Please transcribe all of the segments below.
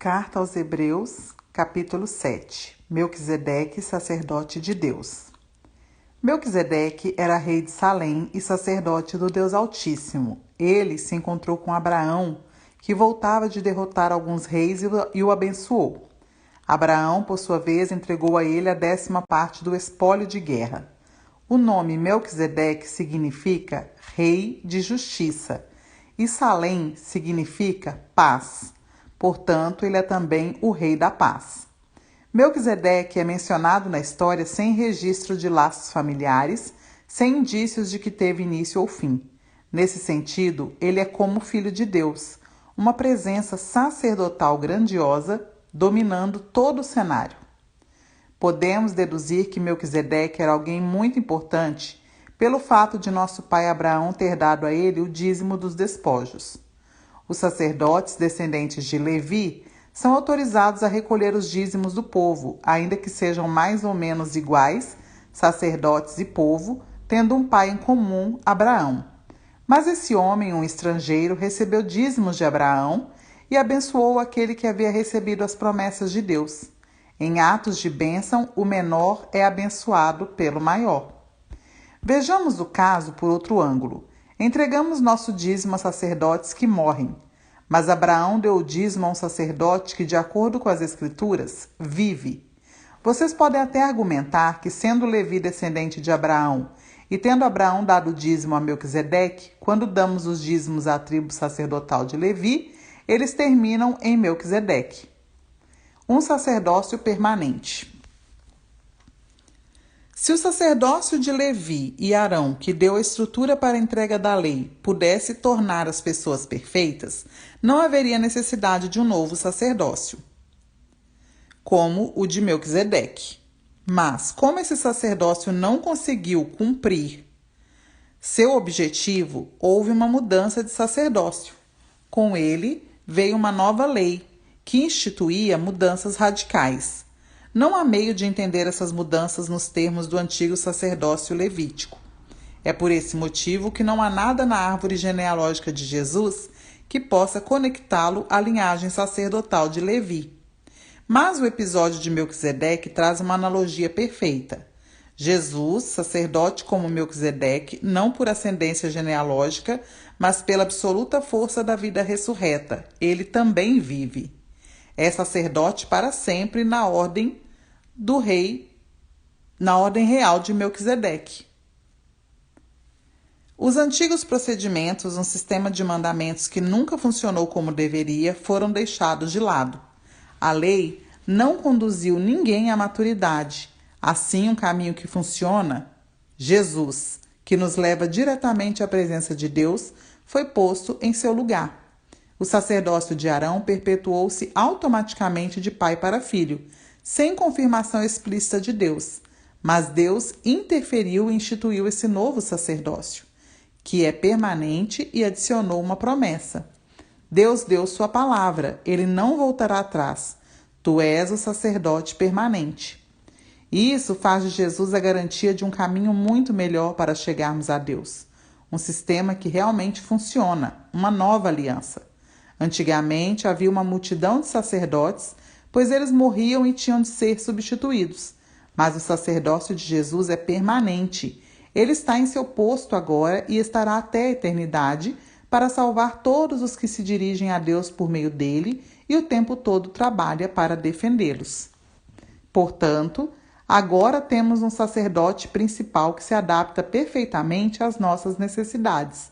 Carta aos Hebreus, capítulo 7. Melquisedeque, sacerdote de Deus. Melquisedeque era rei de Salém e sacerdote do Deus Altíssimo. Ele se encontrou com Abraão, que voltava de derrotar alguns reis e o abençoou. Abraão, por sua vez, entregou a ele a 10ª parte do espólio de guerra. O nome Melquisedeque significa rei de justiça e Salém significa paz. Portanto, ele é também o rei da paz. Melquisedeque é mencionado na história sem registro de laços familiares, sem indícios de que teve início ou fim. Nesse sentido, ele é como filho de Deus, uma presença sacerdotal grandiosa dominando todo o cenário. Podemos deduzir que Melquisedeque era alguém muito importante pelo fato de nosso pai Abraão ter dado a ele o dízimo dos despojos. Os sacerdotes descendentes de Levi são autorizados a recolher os dízimos do povo, ainda que sejam mais ou menos iguais, sacerdotes e povo, tendo um pai em comum, Abraão. Mas esse homem, um estrangeiro, recebeu dízimos de Abraão e abençoou aquele que havia recebido as promessas de Deus. Em atos de bênção, o menor é abençoado pelo maior. Vejamos o caso por outro ângulo. Entregamos nosso dízimo a sacerdotes que morrem, mas Abraão deu o dízimo a um sacerdote que, de acordo com as Escrituras, vive. Vocês podem até argumentar que, sendo Levi descendente de Abraão e tendo Abraão dado o dízimo a Melquisedeque, quando damos os dízimos à tribo sacerdotal de Levi, eles terminam em Melquisedeque. Um sacerdócio permanente. Se o sacerdócio de Levi e Arão, que deu a estrutura para a entrega da lei, pudesse tornar as pessoas perfeitas, não haveria necessidade de um novo sacerdócio, como o de Melquisedeque. Mas, como esse sacerdócio não conseguiu cumprir seu objetivo, houve uma mudança de sacerdócio. Com ele, veio uma nova lei, que instituía mudanças radicais. Não há meio de entender essas mudanças nos termos do antigo sacerdócio levítico. É por esse motivo que não há nada na árvore genealógica de Jesus que possa conectá-lo à linhagem sacerdotal de Levi. Mas o episódio de Melquisedeque traz uma analogia perfeita. Jesus, sacerdote como Melquisedeque, não por ascendência genealógica, mas pela absoluta força da vida ressurreta. Ele também vive. É sacerdote para sempre na ordem do rei, na ordem real de Melquisedeque. Os antigos procedimentos, um sistema de mandamentos que nunca funcionou como deveria, foram deixados de lado. A lei não conduziu ninguém à maturidade. Assim, um caminho que funciona, Jesus, que nos leva diretamente à presença de Deus, foi posto em seu lugar. O sacerdócio de Arão perpetuou-se automaticamente de pai para filho, sem confirmação explícita de Deus. Mas Deus interferiu e instituiu esse novo sacerdócio, que é permanente, e adicionou uma promessa. Deus deu sua palavra, ele não voltará atrás. Tu és o sacerdote permanente. Isso faz de Jesus a garantia de um caminho muito melhor para chegarmos a Deus. Um sistema que realmente funciona, uma nova aliança. Antigamente havia uma multidão de sacerdotes, pois eles morriam e tinham de ser substituídos. Mas o sacerdócio de Jesus é permanente. Ele está em seu posto agora e estará até a eternidade para salvar todos os que se dirigem a Deus por meio dele e o tempo todo trabalha para defendê-los. Portanto, agora temos um sacerdote principal que se adapta perfeitamente às nossas necessidades,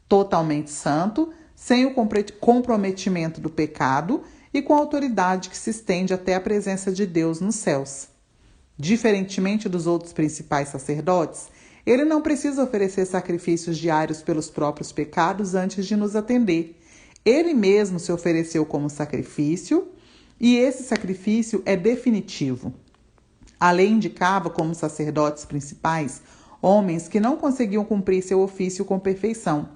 totalmente santo, sem o comprometimento do pecado e com autoridade que se estende até a presença de Deus nos céus. Diferentemente dos outros principais sacerdotes, ele não precisa oferecer sacrifícios diários pelos próprios pecados antes de nos atender. Ele mesmo se ofereceu como sacrifício e esse sacrifício é definitivo. A lei indicava como sacerdotes principais homens que não conseguiam cumprir seu ofício com perfeição,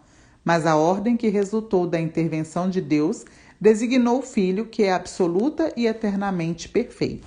mas a ordem que resultou da intervenção de Deus designou o Filho, que é absoluta e eternamente perfeito.